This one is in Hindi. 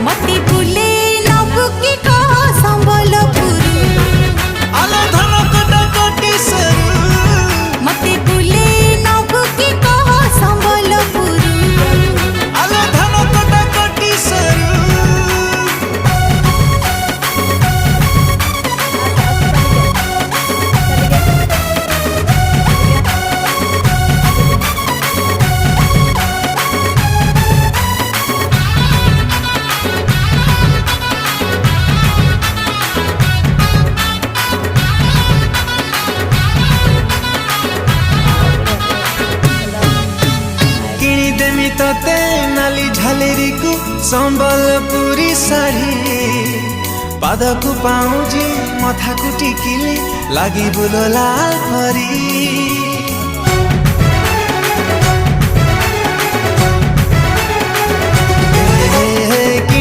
मती बुले नबु की कह संबलपुर आलो धन कटा कटी सरू मती बुले नबु की कह संबलपुर आलो धन कटा कटी सरू किनिदेमी तते नाली झालेरी को संबलपुरी साड़ी पादकु पाउजी मथाकु टिकिली लागि बुलो लाल परी